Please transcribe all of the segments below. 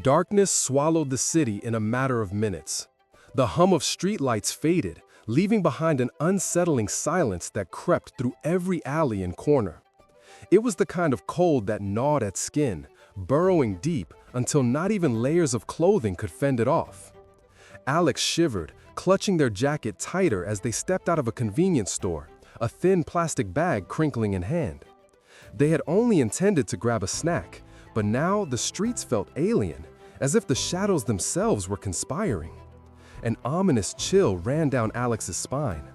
Darkness swallowed the city in a matter of minutes. The hum of streetlights faded, leaving behind an unsettling silence that crept through every alley and corner. It was the kind of cold that gnawed at skin, burrowing deep until not even layers of clothing could fend it off. Alex shivered, clutching their jacket tighter as they stepped out of a convenience store, a thin plastic bag crinkling in hand. They had only intended to grab a snack, but now the streets felt alien, as if the shadows themselves were conspiring. An ominous chill ran down Alex's spine.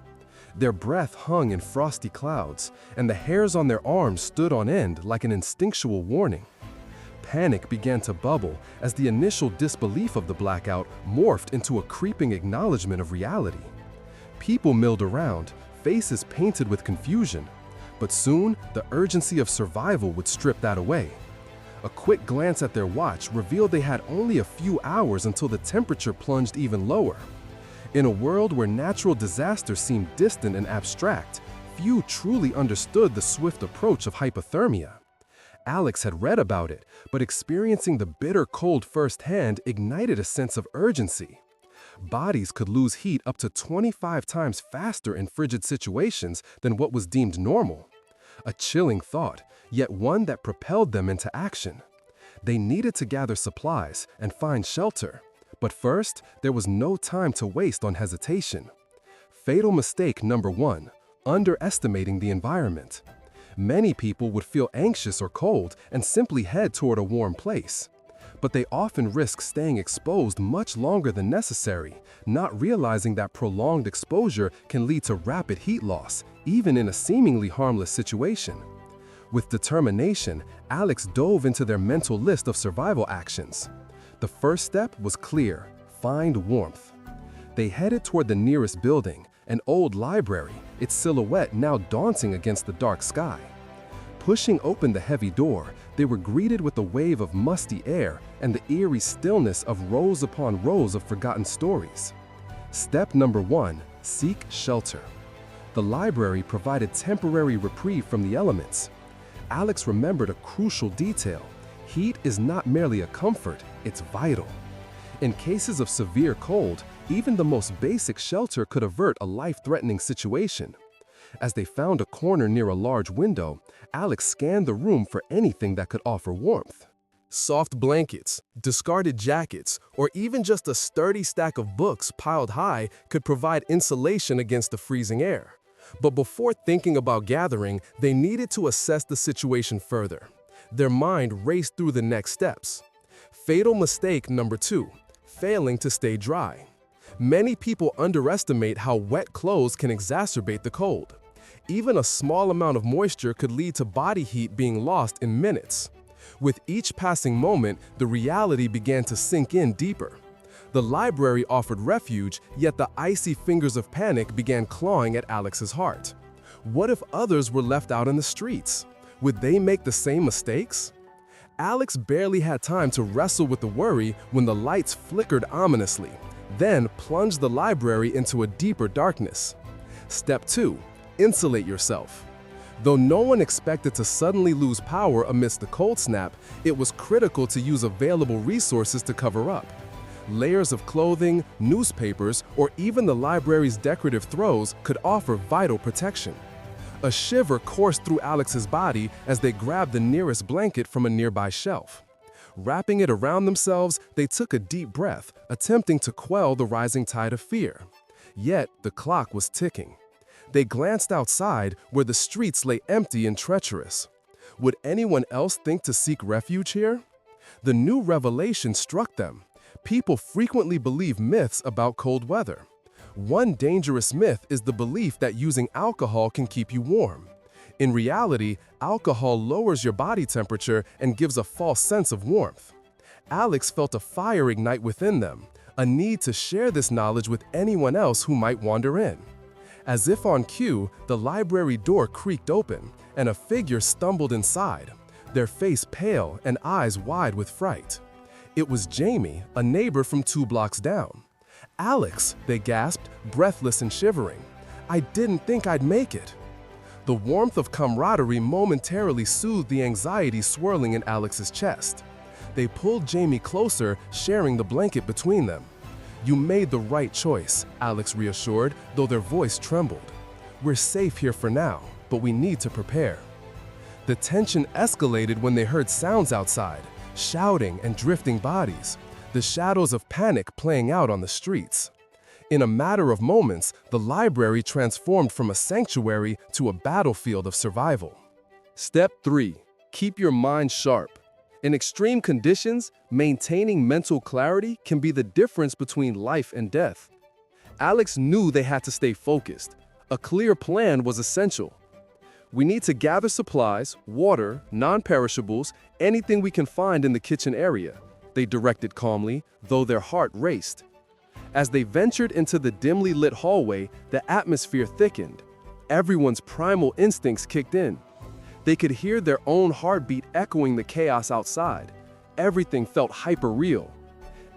Their breath hung in frosty clouds, and the hairs on their arms stood on end like an instinctual warning. Panic began to bubble as the initial disbelief of the blackout morphed into a creeping acknowledgement of reality. People milled around, faces painted with confusion, but soon the urgency of survival would strip that away. A quick glance at their watch revealed they had only a few hours until the temperature plunged even lower. In a world where natural disasters seemed distant and abstract, few truly understood the swift approach of hypothermia. Alex had read about it, but experiencing the bitter cold firsthand ignited a sense of urgency. Bodies could lose heat up to 25 times faster in frigid situations than what was deemed normal. A chilling thought, yet one that propelled them into action. They needed to gather supplies and find shelter, but first, there was no time to waste on hesitation. Fatal mistake number 1, underestimating the environment. Many people would feel anxious or cold and simply head toward a warm place. But they often risk staying exposed much longer than necessary, not realizing that prolonged exposure can lead to rapid heat loss, even in a seemingly harmless situation. With determination, Alex dove into their mental list of survival actions. The first step was clear: find warmth. They headed toward the nearest building, an old library, its silhouette now daunting against the dark sky. Pushing open the heavy door, they were greeted with a wave of musty air and the eerie stillness of rows upon rows of forgotten stories. Step number 1, seek shelter. The library provided temporary reprieve from the elements. Alex remembered a crucial detail: heat is not merely a comfort, it's vital. In cases of severe cold, even the most basic shelter could avert a life-threatening situation. As they found a corner near a large window, Alex scanned the room for anything that could offer warmth. Soft blankets, discarded jackets, or even just a sturdy stack of books piled high could provide insulation against the freezing air. But before thinking about gathering, they needed to assess the situation further. Their mind raced through the next steps. Fatal mistake number 2, failing to stay dry. Many people underestimate how wet clothes can exacerbate the cold. Even a small amount of moisture could lead to body heat being lost in minutes. With each passing moment, the reality began to sink in deeper. The library offered refuge, yet the icy fingers of panic began clawing at Alex's heart. What if others were left out in the streets? Would they make the same mistakes? Alex barely had time to wrestle with the worry when the lights flickered ominously, then plunged the library into a deeper darkness. Step 2, insulate yourself. Though no one expected to suddenly lose power amidst the cold snap, it was critical to use available resources to cover up. Layers of clothing, newspapers, or even the library's decorative throws could offer vital protection. A shiver coursed through Alex's body as they grabbed the nearest blanket from a nearby shelf. Wrapping it around themselves, they took a deep breath, attempting to quell the rising tide of fear. Yet, the clock was ticking. They glanced outside, where the streets lay empty and treacherous. Would anyone else think to seek refuge here? The new revelation struck them. People frequently believe myths about cold weather. One dangerous myth is the belief that using alcohol can keep you warm. In reality, alcohol lowers your body temperature and gives a false sense of warmth. Alex felt a fire ignite within them, a need to share this knowledge with anyone else who might wander in. As if on cue, the library door creaked open, and a figure stumbled inside, their face pale and eyes wide with fright. It was Jamie, a neighbor from 2 blocks down. "Alex," they gasped, breathless and shivering. "I didn't think I'd make it." The warmth of camaraderie momentarily soothed the anxiety swirling in Alex's chest. They pulled Jamie closer, sharing the blanket between them. "You made the right choice," Alex reassured, though their voice trembled. "We're safe here for now, but we need to prepare." The tension escalated when they heard sounds outside, shouting and drifting bodies, the shadows of panic playing out on the streets. In a matter of moments, the library transformed from a sanctuary to a battlefield of survival. Step 3. Keep your mind sharp. In extreme conditions, maintaining mental clarity can be the difference between life and death. Alex knew they had to stay focused. A clear plan was essential. "We need to gather supplies, water, non-perishables, anything we can find in the kitchen area," they directed calmly, though their heart raced. As they ventured into the dimly lit hallway, the atmosphere thickened. Everyone's primal instincts kicked in. They could hear their own heartbeat echoing the chaos outside. Everything felt hyper-real.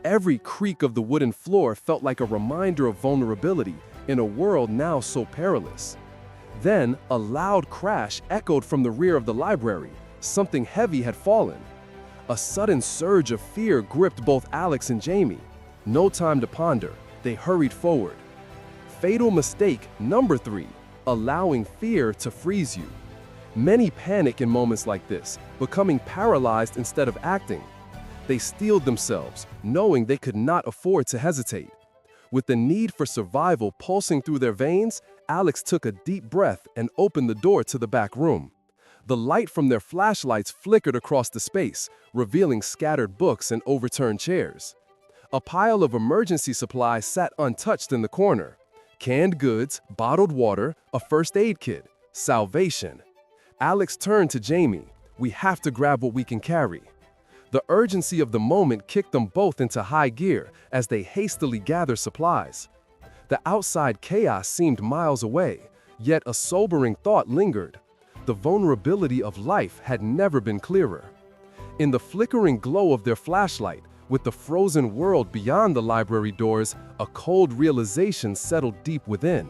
Every creak of the wooden floor felt like a reminder of vulnerability in a world now so perilous. Then, a loud crash echoed from the rear of the library. Something heavy had fallen. A sudden surge of fear gripped both Alex and Jamie. No time to ponder, they hurried forward. Fatal mistake number 3, allowing fear to freeze you. Many panic in moments like this, becoming paralyzed instead of acting. They steeled themselves, knowing they could not afford to hesitate. With the need for survival pulsing through their veins, Alex took a deep breath and opened the door to the back room. The light from their flashlights flickered across the space, revealing scattered books and overturned chairs. A pile of emergency supplies sat untouched in the corner. Canned goods, bottled water, a first aid kit. Salvation. Alex turned to Jamie. "We have to grab what we can carry." The urgency of the moment kicked them both into high gear as they hastily gathered supplies. The outside chaos seemed miles away, yet a sobering thought lingered. The vulnerability of life had never been clearer. In the flickering glow of their flashlight, with the frozen world beyond the library doors, a cold realization settled deep within.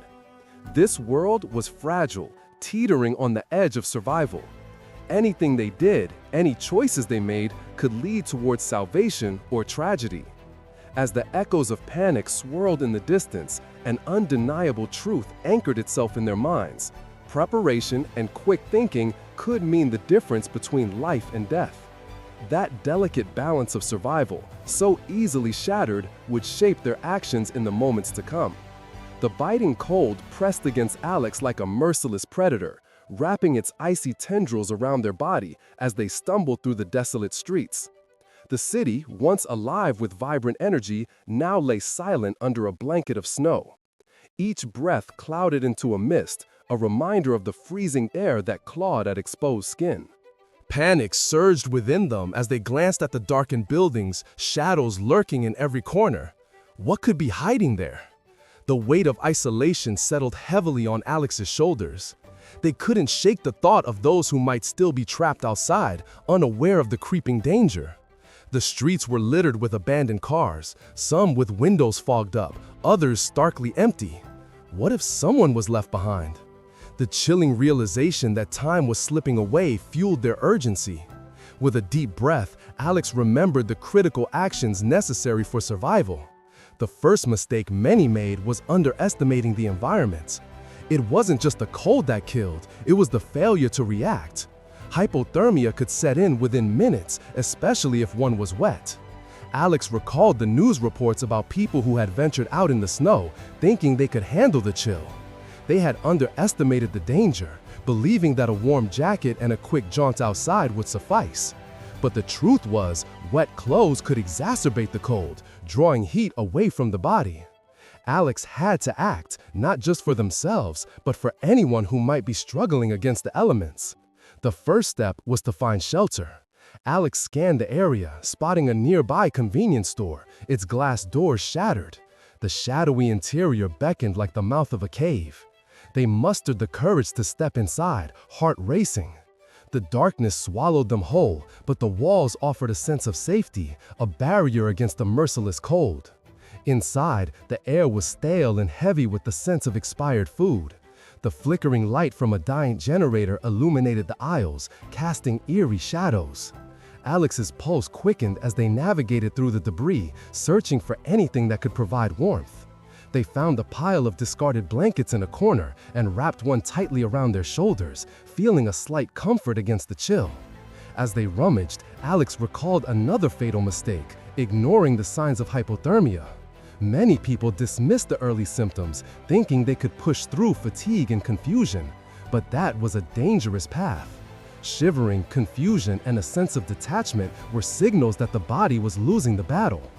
This world was fragile, teetering on the edge of survival. Anything they did, any choices they made, could lead towards salvation or tragedy. As the echoes of panic swirled in the distance, an undeniable truth anchored itself in their minds. Preparation and quick thinking could mean the difference between life and death. That delicate balance of survival, so easily shattered, would shape their actions in the moments to come. The biting cold pressed against Alex like a merciless predator, wrapping its icy tendrils around their body as they stumbled through the desolate streets. The city, once alive with vibrant energy, now lay silent under a blanket of snow. Each breath clouded into a mist, a reminder of the freezing air that clawed at exposed skin. Panic surged within them as they glanced at the darkened buildings, shadows lurking in every corner. What could be hiding there? The weight of isolation settled heavily on Alex's shoulders. They couldn't shake the thought of those who might still be trapped outside, unaware of the creeping danger. The streets were littered with abandoned cars, some with windows fogged up, others starkly empty. What if someone was left behind? The chilling realization that time was slipping away fueled their urgency. With a deep breath, Alex remembered the critical actions necessary for survival. The first mistake many made was underestimating the environment. It wasn't just the cold that killed, it was the failure to react. Hypothermia could set in within minutes, especially if one was wet. Alex recalled the news reports about people who had ventured out in the snow, thinking they could handle the chill. They had underestimated the danger, believing that a warm jacket and a quick jaunt outside would suffice. But the truth was, wet clothes could exacerbate the cold, drawing heat away from the body. Alex had to act, not just for themselves, but for anyone who might be struggling against the elements. The first step was to find shelter. Alex scanned the area, spotting a nearby convenience store, its glass doors shattered. The shadowy interior beckoned like the mouth of a cave. They mustered the courage to step inside, heart racing. The darkness swallowed them whole, but the walls offered a sense of safety, a barrier against the merciless cold. Inside, the air was stale and heavy with the sense of expired food. The flickering light from a dying generator illuminated the aisles, casting eerie shadows. Alex's pulse quickened as they navigated through the debris, searching for anything that could provide warmth. They found a pile of discarded blankets in a corner and wrapped one tightly around their shoulders, feeling a slight comfort against the chill. As they rummaged, Alex recalled another fatal mistake, ignoring the signs of hypothermia. Many people dismissed the early symptoms, thinking they could push through fatigue and confusion, but that was a dangerous path. Shivering, confusion, and a sense of detachment were signals that the body was losing the battle.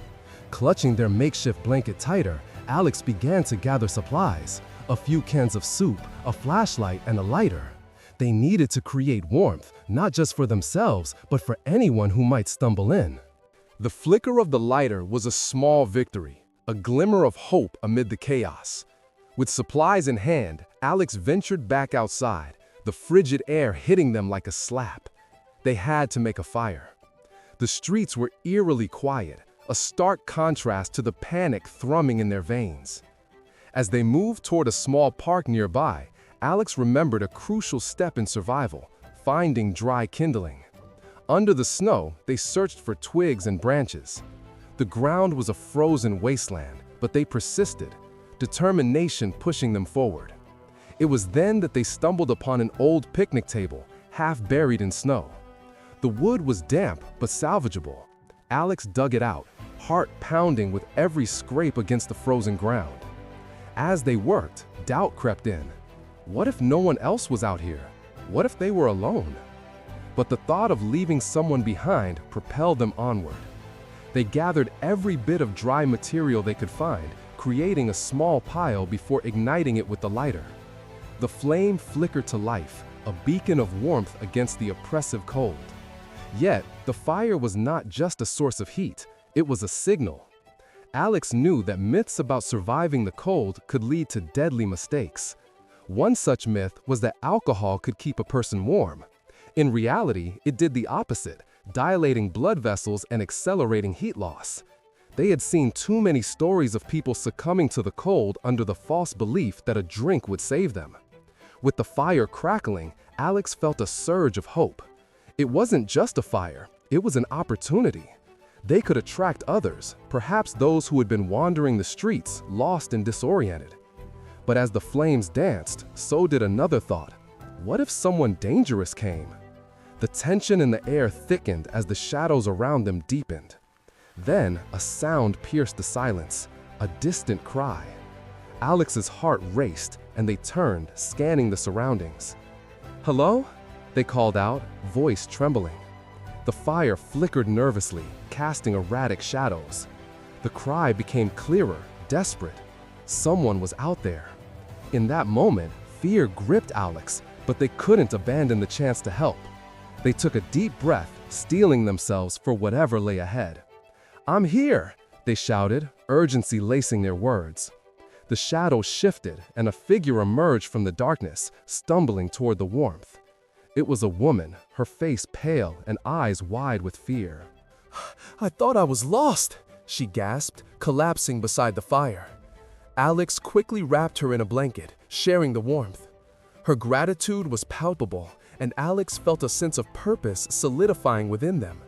Clutching their makeshift blanket tighter, Alex began to gather supplies: a few cans of soup, a flashlight, and a lighter. They needed to create warmth, not just for themselves, but for anyone who might stumble in. The flicker of the lighter was a small victory, a glimmer of hope amid the chaos. With supplies in hand, Alex ventured back outside, the frigid air hitting them like a slap. They had to make a fire. The streets were eerily quiet, a stark contrast to the panic thrumming in their veins. As they moved toward a small park nearby, Alex remembered a crucial step in survival: finding dry kindling. Under the snow, they searched for twigs and branches. The ground was a frozen wasteland, but they persisted, determination pushing them forward. It was then that they stumbled upon an old picnic table, half buried in snow. The wood was damp but salvageable. Alex dug it out, heart pounding with every scrape against the frozen ground. As they worked, doubt crept in. What if no one else was out here? What if they were alone? But the thought of leaving someone behind propelled them onward. They gathered every bit of dry material they could find, creating a small pile before igniting it with the lighter. The flame flickered to life, a beacon of warmth against the oppressive cold. Yet, the fire was not just a source of heat, it was a signal. Alex knew that myths about surviving the cold could lead to deadly mistakes. One such myth was that alcohol could keep a person warm. In reality, it did the opposite, dilating blood vessels and accelerating heat loss. They had seen too many stories of people succumbing to the cold under the false belief that a drink would save them. With the fire crackling, Alex felt a surge of hope. It wasn't just a fire, it was an opportunity. They could attract others, perhaps those who had been wandering the streets, lost and disoriented. But as the flames danced, so did another thought. What if someone dangerous came? The tension in the air thickened as the shadows around them deepened. Then, a sound pierced the silence, a distant cry. Alex's heart raced, and they turned, scanning the surroundings. "Hello?" they called out, voice trembling. The fire flickered nervously, casting erratic shadows. The cry became clearer, desperate. Someone was out there. In that moment, fear gripped Alex, but they couldn't abandon the chance to help. They took a deep breath, steeling themselves for whatever lay ahead. "I'm here!" they shouted, urgency lacing their words. The shadows shifted, and a figure emerged from the darkness, stumbling toward the warmth. It was a woman, her face pale and eyes wide with fear. "I thought I was lost," she gasped, collapsing beside the fire. Alex quickly wrapped her in a blanket, sharing the warmth. Her gratitude was palpable, and Alex felt a sense of purpose solidifying within them.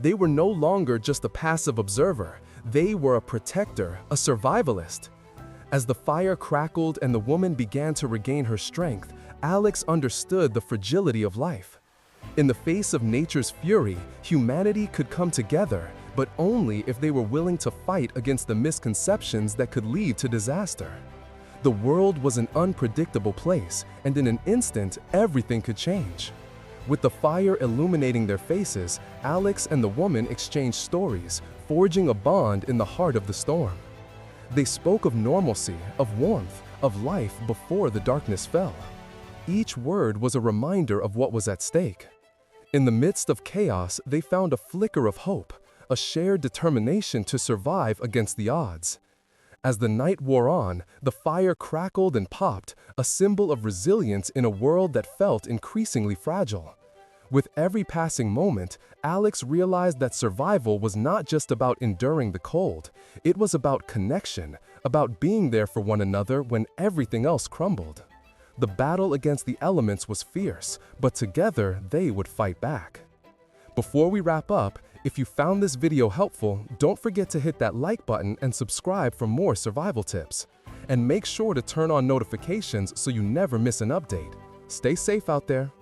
They were no longer just a passive observer, they were a protector, a survivalist. As the fire crackled and the woman began to regain her strength, Alex understood the fragility of life. In the face of nature's fury, humanity could come together, but only if they were willing to fight against the misconceptions that could lead to disaster. The world was an unpredictable place, and in an instant, everything could change. With the fire illuminating their faces, Alex and the woman exchanged stories, forging a bond in the heart of the storm. They spoke of normalcy, of warmth, of life before the darkness fell. Each word was a reminder of what was at stake. In the midst of chaos, they found a flicker of hope, a shared determination to survive against the odds. As the night wore on, the fire crackled and popped, a symbol of resilience in a world that felt increasingly fragile. With every passing moment, Alex realized that survival was not just about enduring the cold. It was about connection, about being there for one another when everything else crumbled. The battle against the elements was fierce, but together they would fight back. Before we wrap up, if you found this video helpful, don't forget to hit that like button and subscribe for more survival tips. And make sure to turn on notifications so you never miss an update. Stay safe out there.